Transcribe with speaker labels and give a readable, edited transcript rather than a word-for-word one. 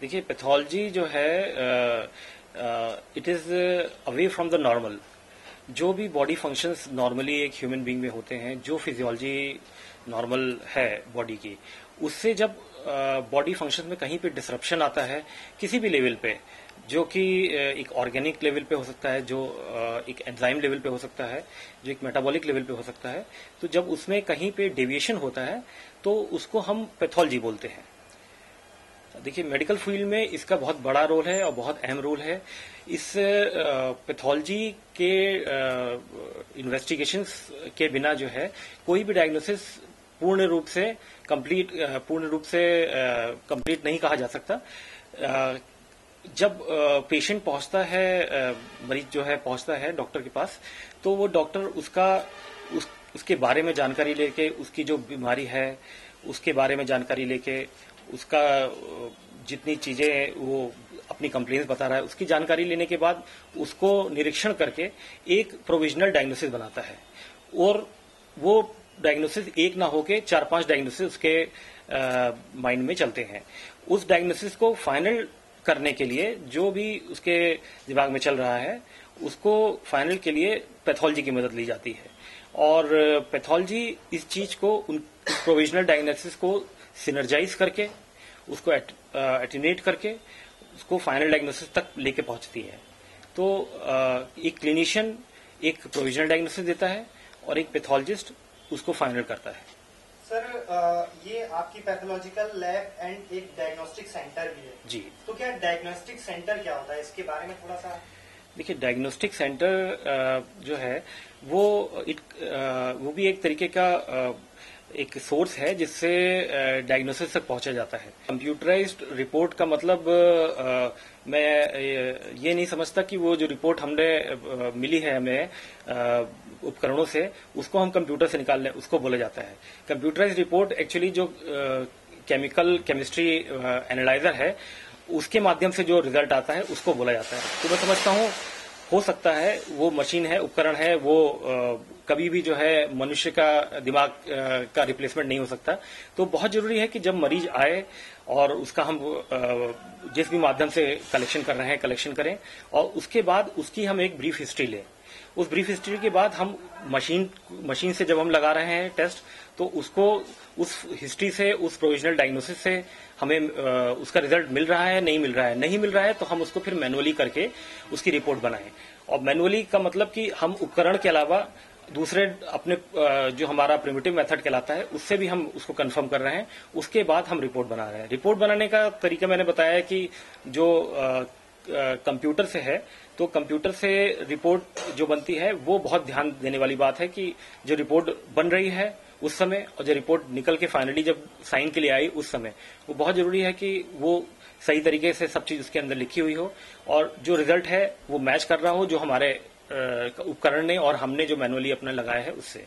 Speaker 1: देखिए पैथोलॉजी जो है it is away from the normal. जो भी बॉडी फंक्शंस नॉर्मली एक ह्यूमन बीइंग में होते हैं, जो फिजियोलॉजी नॉर्मल है बॉडी की, उससे जब बॉडी फंक्शन में कहीं पे डिसरप्शन आता है किसी भी लेवल पे, जो कि एक ऑर्गेनिक लेवल पे हो सकता है, जो एक एंजाइम लेवल पे हो सकता है, जो एक मेटाबॉलिक लेवल पे हो सकता है, तो जब उसमें कहीं पे डेविएशन होता है तो उसको हम पैथोलॉजी बोलते हैं। देखिए मेडिकल फील्ड में इसका बहुत बड़ा रोल है और बहुत अहम रोल है। इस पैथोलॉजी के इन्वेस्टिगेशंस के बिना जो है कोई भी डायग्नोसिस पूर्ण रूप से कंप्लीट नहीं कहा जा सकता। जब पेशेंट पहुंचता है, मरीज जो है पहुंचता है डॉक्टर के पास, तो वो डॉक्टर उसके बारे में जानकारी लेके, उसकी जो बीमारी है उसके बारे में जानकारी लेके, उसका जितनी चीजें वो अपनी कंप्लेंट्स बता रहा है उसकी जानकारी लेने के बाद उसको निरीक्षण करके एक प्रोविजनल डायग्नोसिस बनाता है। और वो डायग्नोसिस एक ना होके 4-5 डायग्नोसिस उसके माइंड में चलते हैं। उस डायग्नोसिस को फाइनल करने के लिए जो भी उसके दिमाग में चल रहा है उसको फाइनल के लिए पैथोलॉजी की मदद ली जाती है। और पैथोलॉजी इस चीज को, उन प्रोविजनल डायग्नोसिस को सिनर्जाइज करके, उसको एटीन्यूएट करके उसको फाइनल डायग्नोसिस तक लेके पहुंचती है। तो एक क्लिनिशियन एक प्रोविजनल डायग्नोसिस देता है और एक पैथोलॉजिस्ट उसको फाइनल करता है।
Speaker 2: सर ये आपकी पैथोलॉजिकल लैब एंड एक डायग्नोस्टिक सेंटर भी है
Speaker 1: जी।
Speaker 2: तो क्या डायग्नोस्टिक सेंटर क्या होता है, इसके बारे में थोड़ा सा?
Speaker 1: देखिए डायग्नोस्टिक सेंटर जो है वो भी एक तरीके का एक सोर्स है जिससे डायग्नोसिस तक पहुंचा जाता है। कंप्यूटराइज्ड रिपोर्ट का मतलब मैं ये नहीं समझता कि वो जो रिपोर्ट हमने मिली है हमें उपकरणों से, उसको हम कंप्यूटर से निकाल लें, उसको बोला जाता है कंप्यूटराइज्ड रिपोर्ट। एक्चुअली जो केमिस्ट्री एनालाइजर है उसके माध्यम से जो रिजल्ट आता है उसको बोला जाता है। तो मैं समझता हूँ हो सकता है वो मशीन है, उपकरण है, वो कभी भी जो है मनुष्य का दिमाग का रिप्लेसमेंट नहीं हो सकता। तो बहुत जरूरी है कि जब मरीज आए और उसका हम जिस भी माध्यम से कलेक्शन कर रहे हैं कलेक्शन करें, और उसके बाद उसकी हम एक ब्रीफ हिस्ट्री लें। उस ब्रीफ हिस्ट्री के बाद हम मशीन से जब हम लगा रहे हैं टेस्ट, तो उसको उस हिस्ट्री से, उस प्रोविजनल डायग्नोसिस से हमें उसका रिजल्ट मिल रहा है, नहीं मिल रहा है तो हम उसको फिर मैनुअली करके उसकी रिपोर्ट बनाएं। और मैनुअली का मतलब कि हम उपकरण के अलावा दूसरे अपने जो हमारा प्रिमिटिव मेथड कहलाता है उससे भी हम उसको कंफर्म कर रहे हैं। उसके बाद हम रिपोर्ट बना रहे हैं। रिपोर्ट बनाने का तरीका मैंने बताया है कि जो कंप्यूटर से है, तो कंप्यूटर से रिपोर्ट जो बनती है वो बहुत ध्यान देने वाली बात है कि जो रिपोर्ट बन रही है उस समय और जो रिपोर्ट निकल के फाइनली जब साइन के लिए आई उस समय, वो बहुत जरूरी है कि वो सही तरीके से सब चीज उसके अंदर लिखी हुई हो और जो रिजल्ट है वो मैच कर रहा हो जो हमारे उपकरण ने और हमने जो मैनुअली अपना लगाया है उससे।